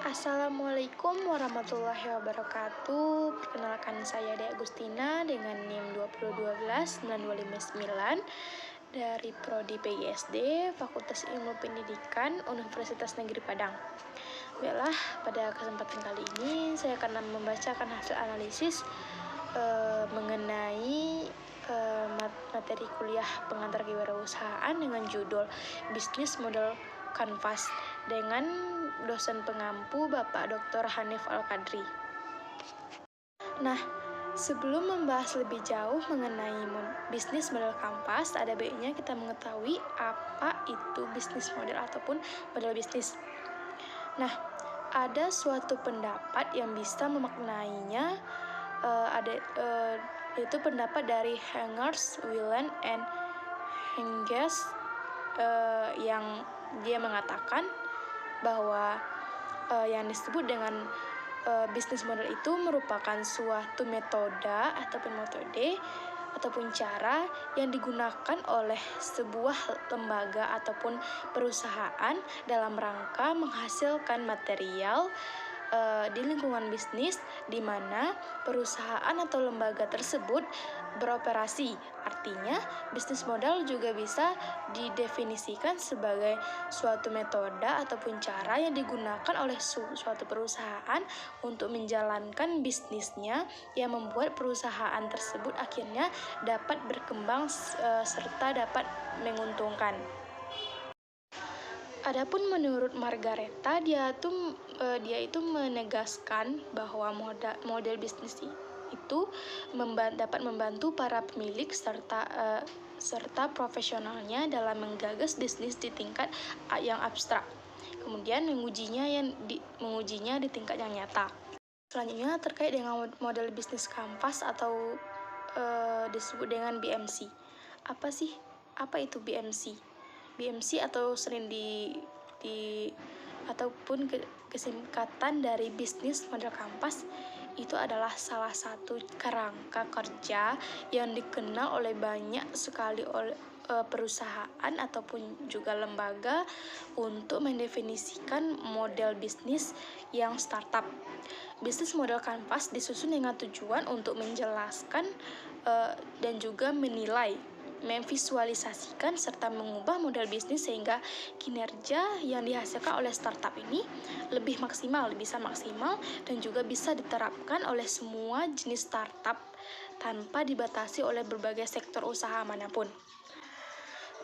Assalamualaikum warahmatullahi wabarakatuh. Perkenalkan saya Dea Agustina dengan NIM 2012929 dari Prodi PGSD Fakultas Ilmu Pendidikan Universitas Negeri Padang. Baiklah, pada kesempatan kali ini saya akan membacakan hasil analisis mengenai materi kuliah pengantar kewirausahaan dengan judul Bisnis Model Kanvas dengan dosen pengampu Bapak Dr. Hanif Al-Qadri. Nah, sebelum membahas lebih jauh mengenai bisnis model kanvas, ada baiknya kita mengetahui apa itu bisnis model ataupun model bisnis. Nah, ada suatu pendapat yang bisa memaknainya, yaitu pendapat dari Hengers, Wieland, and Hengest, yang dia mengatakan bahwa yang disebut dengan bisnis model itu merupakan suatu metode ataupun cara yang digunakan oleh sebuah lembaga ataupun perusahaan dalam rangka menghasilkan material di lingkungan bisnis di mana perusahaan atau lembaga tersebut beroperasi. Artinya, bisnis model juga bisa didefinisikan sebagai suatu metode ataupun cara yang digunakan oleh suatu perusahaan untuk menjalankan bisnisnya yang membuat perusahaan tersebut akhirnya dapat berkembang serta dapat menguntungkan. Adapun menurut Margareta, dia itu menegaskan bahwa model bisnis itu dapat membantu para pemilik serta profesionalnya dalam menggagas bisnis di tingkat yang abstrak, kemudian mengujinya di tingkat yang nyata. Selanjutnya terkait dengan model bisnis kanvas atau disebut dengan BMC. Apa itu BMC? BMC atau sering ataupun kesingkatan dari bisnis model kanvas itu adalah salah satu kerangka kerja yang dikenal oleh banyak sekali perusahaan ataupun juga lembaga untuk mendefinisikan model bisnis yang startup. Bisnis model kanvas disusun dengan tujuan untuk menjelaskan dan juga menilai, memvisualisasikan serta mengubah model bisnis sehingga kinerja yang dihasilkan oleh startup ini bisa maksimal dan juga bisa diterapkan oleh semua jenis startup tanpa dibatasi oleh berbagai sektor usaha manapun.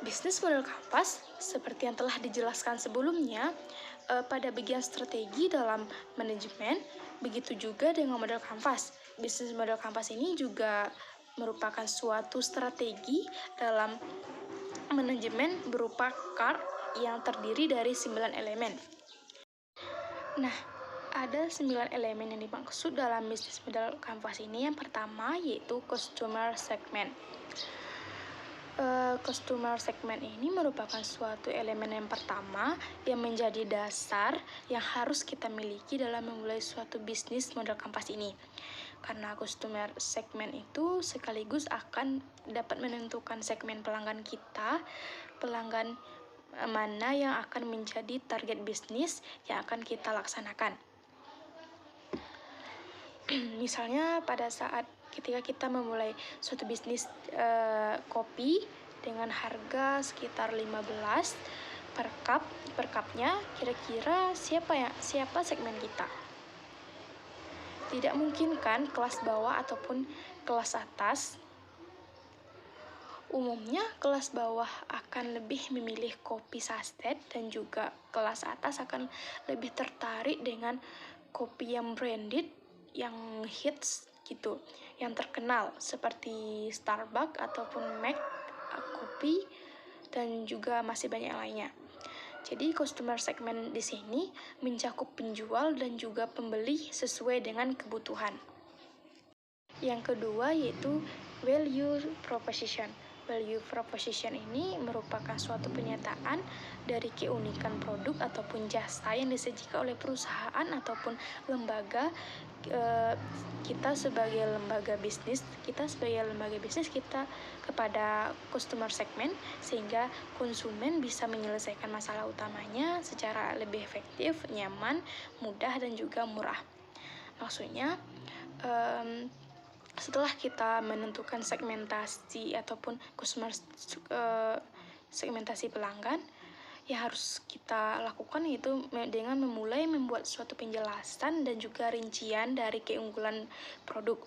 Bisnis model kanvas seperti yang telah dijelaskan sebelumnya pada bagian strategi dalam manajemen, begitu juga dengan model kanvas. Bisnis model kanvas ini juga merupakan suatu strategi dalam manajemen berupa CART yang terdiri dari 9 elemen. Nah, ada 9 elemen yang dimaksud dalam bisnis model kanvas ini. Yang pertama yaitu customer segment. Customer segment ini merupakan suatu elemen yang pertama yang menjadi dasar yang harus kita miliki dalam memulai suatu bisnis model kanvas ini. Karena customer segment itu sekaligus akan dapat menentukan segmen pelanggan kita, pelanggan mana yang akan menjadi target bisnis yang akan kita laksanakan. Misalnya pada saat ketika kita memulai suatu bisnis kopi dengan harga sekitar 15 per cupnya, kira-kira siapa segmen kita? Tidak mungkin kan kelas bawah ataupun kelas atas. Umumnya kelas bawah akan lebih memilih kopi saset dan juga kelas atas akan lebih tertarik dengan kopi yang branded, yang hits gitu, yang terkenal seperti Starbucks ataupun Mac Coffee dan juga masih banyak lainnya. Jadi customer segment di sini mencakup penjual dan juga pembeli sesuai dengan kebutuhan. Yang kedua yaitu value proposition. Value proposition ini merupakan suatu pernyataan dari keunikan produk ataupun jasa yang disajikan oleh perusahaan ataupun lembaga. Kita sebagai lembaga bisnis kita kepada customer segment, sehingga konsumen bisa menyelesaikan masalah utamanya secara lebih efektif, nyaman, mudah, dan juga murah. Maksudnya, setelah kita menentukan segmentasi ataupun segmentasi pelanggan, yang harus kita lakukan yaitu dengan memulai membuat suatu penjelasan dan juga rincian dari keunggulan produk.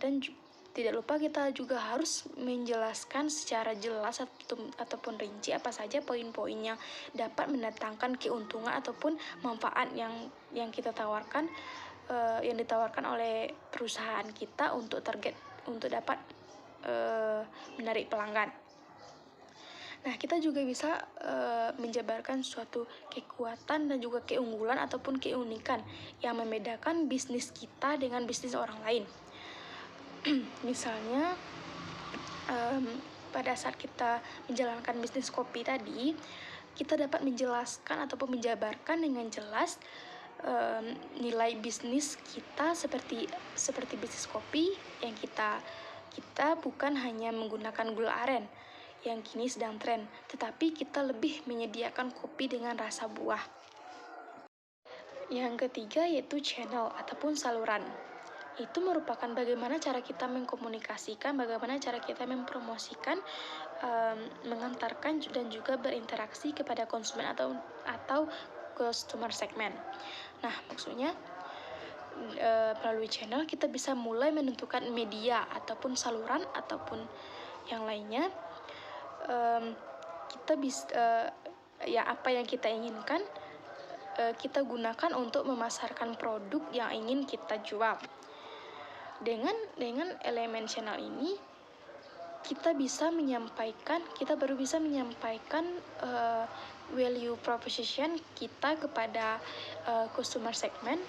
Dan tidak lupa kita juga harus menjelaskan secara jelas ataupun rinci apa saja poin-poin yang dapat mendatangkan keuntungan ataupun manfaat yang kita tawarkan, yang ditawarkan oleh perusahaan kita untuk dapat menarik pelanggan. Nah, kita juga bisa menjabarkan suatu kekuatan dan juga keunggulan ataupun keunikan yang membedakan bisnis kita dengan bisnis orang lain. Misalnya, pada saat kita menjalankan bisnis kopi tadi, kita dapat menjelaskan ataupun menjabarkan dengan jelas nilai bisnis kita seperti bisnis kopi yang kita bukan hanya menggunakan gula aren yang kini sedang tren, tetapi kita lebih menyediakan kopi dengan rasa buah. Yang ketiga yaitu channel ataupun saluran. Itu merupakan bagaimana cara kita mengkomunikasikan, bagaimana cara kita mempromosikan, mengantarkan dan juga berinteraksi kepada konsumen atau customer segment. Nah, maksudnya melalui channel kita bisa mulai menentukan media ataupun saluran ataupun yang lainnya. Kita bisa apa yang kita inginkan kita gunakan untuk memasarkan produk yang ingin kita jual. Dengan elemen channel ini kita baru bisa menyampaikan value proposition kita kepada customer segment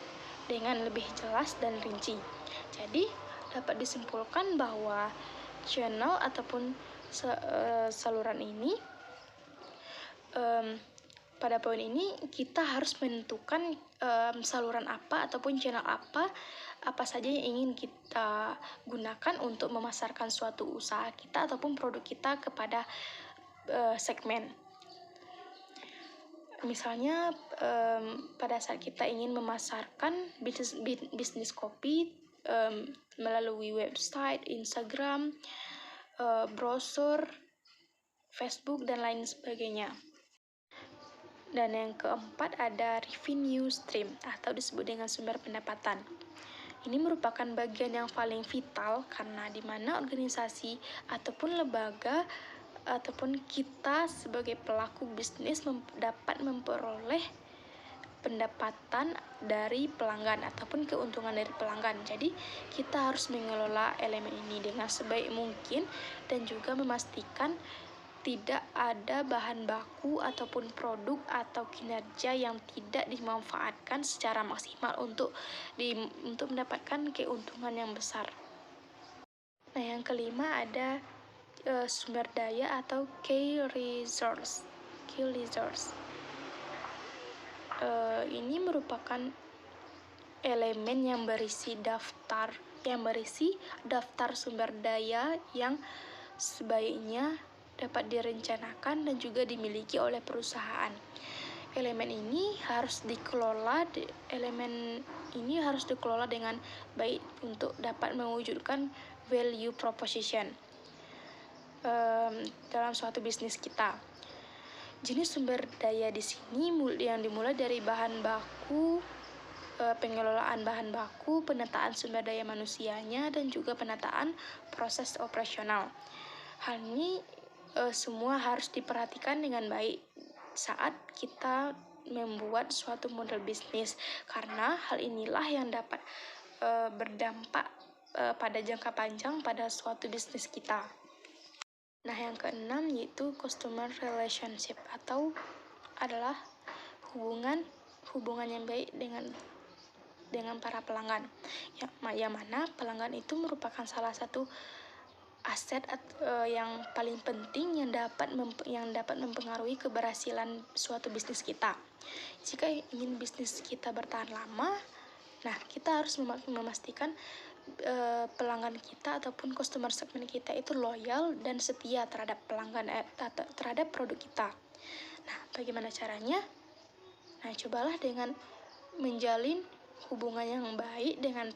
dengan lebih jelas dan rinci. Jadi dapat disimpulkan bahwa channel ataupun saluran ini, pada poin ini kita harus menentukan saluran apa ataupun channel apa saja yang ingin kita gunakan untuk memasarkan suatu usaha kita ataupun produk kita kepada segmen. Misalnya pada saat kita ingin memasarkan bisnis kopi melalui website, Instagram, brosur, Facebook, dan lain sebagainya. Dan yang keempat ada revenue stream atau disebut dengan sumber pendapatan. Ini merupakan bagian yang paling vital karena di mana organisasi ataupun lembaga ataupun kita sebagai pelaku bisnis dapat memperoleh pendapatan dari pelanggan ataupun keuntungan dari pelanggan. Jadi kita harus mengelola elemen ini dengan sebaik mungkin dan juga memastikan tidak ada bahan baku ataupun produk atau kinerja yang tidak dimanfaatkan secara maksimal untuk mendapatkan keuntungan yang besar. Nah, yang kelima ada sumber daya atau key resource. Ini merupakan elemen yang berisi daftar sumber daya yang sebaiknya dapat direncanakan dan juga dimiliki oleh perusahaan. Elemen ini harus dikelola dengan baik untuk dapat mewujudkan value proposition dalam suatu bisnis kita. Jenis sumber daya di sini yang dimulai dari bahan baku, pengelolaan bahan baku, penataan sumber daya manusianya, dan juga penataan proses operasional. Hal ini semua harus diperhatikan dengan baik saat kita membuat suatu model bisnis, karena hal inilah yang dapat berdampak pada jangka panjang pada suatu bisnis kita. Nah, yang keenam yaitu customer relationship atau adalah hubungan yang baik dengan para pelanggan. Yang mana pelanggan itu merupakan salah satu yang paling penting yang dapat mempengaruhi keberhasilan suatu bisnis kita. Jika ingin bisnis kita bertahan lama, nah kita harus memastikan pelanggan kita ataupun customer segmen kita itu loyal dan setia terhadap terhadap produk kita. Nah, bagaimana caranya? Nah, cobalah dengan menjalin hubungan yang baik dengan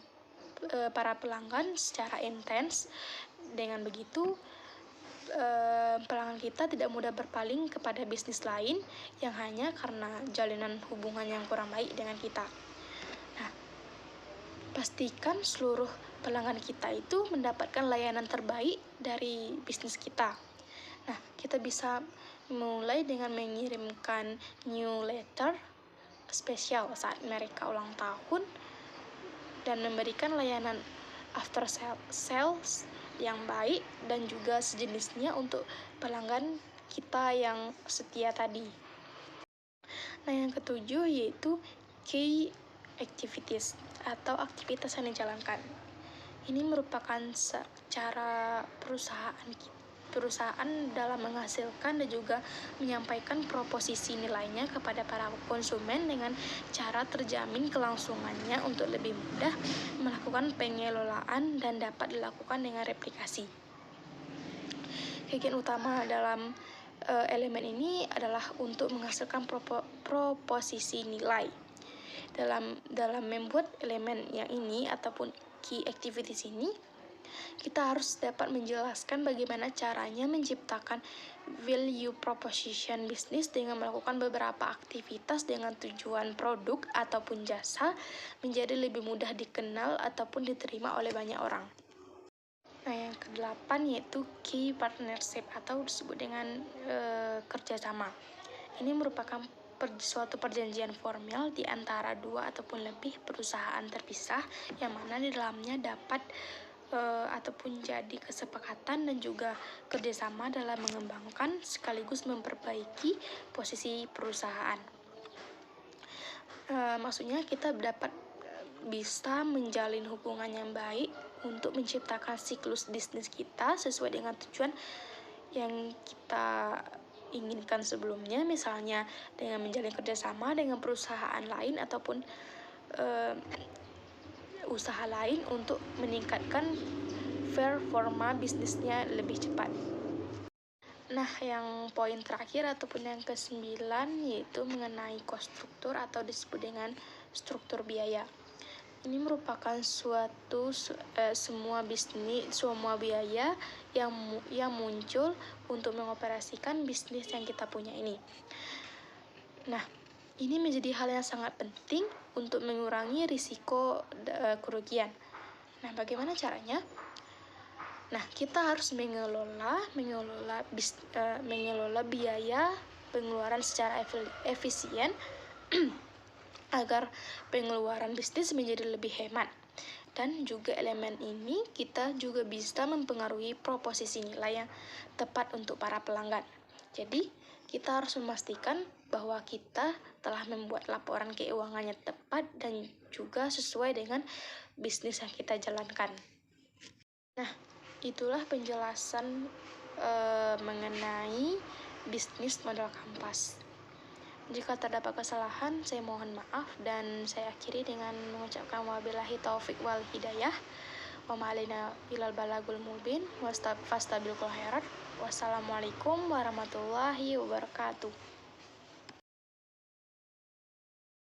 para pelanggan secara intens. Dengan begitu, pelanggan kita tidak mudah berpaling kepada bisnis lain yang hanya karena jalinan hubungan yang kurang baik dengan kita. Nah, pastikan seluruh pelanggan kita itu mendapatkan layanan terbaik dari bisnis kita. Nah, kita bisa mulai dengan mengirimkan newsletter spesial saat mereka ulang tahun dan memberikan layanan after sales yang baik dan juga sejenisnya untuk pelanggan kita yang setia tadi. Nah, yang ketujuh yaitu key activities atau aktivitas yang dijalankan. Ini merupakan cara perusahaan dalam menghasilkan dan juga menyampaikan proposisi nilainya kepada para konsumen dengan cara terjamin kelangsungannya untuk lebih mudah melakukan pengelolaan dan dapat dilakukan dengan replikasi. Bagian utama dalam elemen ini adalah untuk menghasilkan proposisi nilai. Dalam membuat elemen yang ini ataupun key activities ini, kita harus dapat menjelaskan bagaimana caranya menciptakan value proposition bisnis dengan melakukan beberapa aktivitas dengan tujuan produk ataupun jasa menjadi lebih mudah dikenal ataupun diterima oleh banyak orang. Nah, yang ke-8 yaitu key partnership atau disebut dengan kerjasama. Ini merupakan suatu perjanjian formal di antara dua ataupun lebih perusahaan terpisah yang mana di dalamnya dapat ataupun jadi kesepakatan dan juga kerjasama dalam mengembangkan sekaligus memperbaiki posisi perusahaan. Maksudnya kita bisa menjalin hubungan yang baik untuk menciptakan siklus bisnis kita sesuai dengan tujuan yang kita inginkan sebelumnya, misalnya dengan menjalin kerjasama dengan perusahaan lain ataupun usaha lain untuk meningkatkan performa bisnisnya lebih cepat. Nah, yang poin terakhir ataupun yang ke-9 yaitu mengenai cost struktur atau disebut dengan struktur biaya. Ini merupakan semua biaya yang muncul untuk mengoperasikan bisnis yang kita punya ini. Nah, ini menjadi hal yang sangat penting untuk mengurangi risiko kerugian. Nah, bagaimana caranya? Nah, kita harus mengelola biaya pengeluaran secara efisien agar pengeluaran bisnis menjadi lebih hemat. Dan juga elemen ini kita juga bisa mempengaruhi proposisi nilai yang tepat untuk para pelanggan. Jadi, kita harus memastikan bahwa kita telah membuat laporan keuangannya tepat dan juga sesuai dengan bisnis yang kita jalankan. Nah, itulah penjelasan mengenai bisnis model Kampas. Jika terdapat kesalahan, saya mohon maaf dan saya akhiri dengan mengucapkan wabillahi taufik wal hidayah. Wa ma'alina ilal balagul mubin fastabiqul khairat. Wassalamualaikum warahmatullahi wabarakatuh.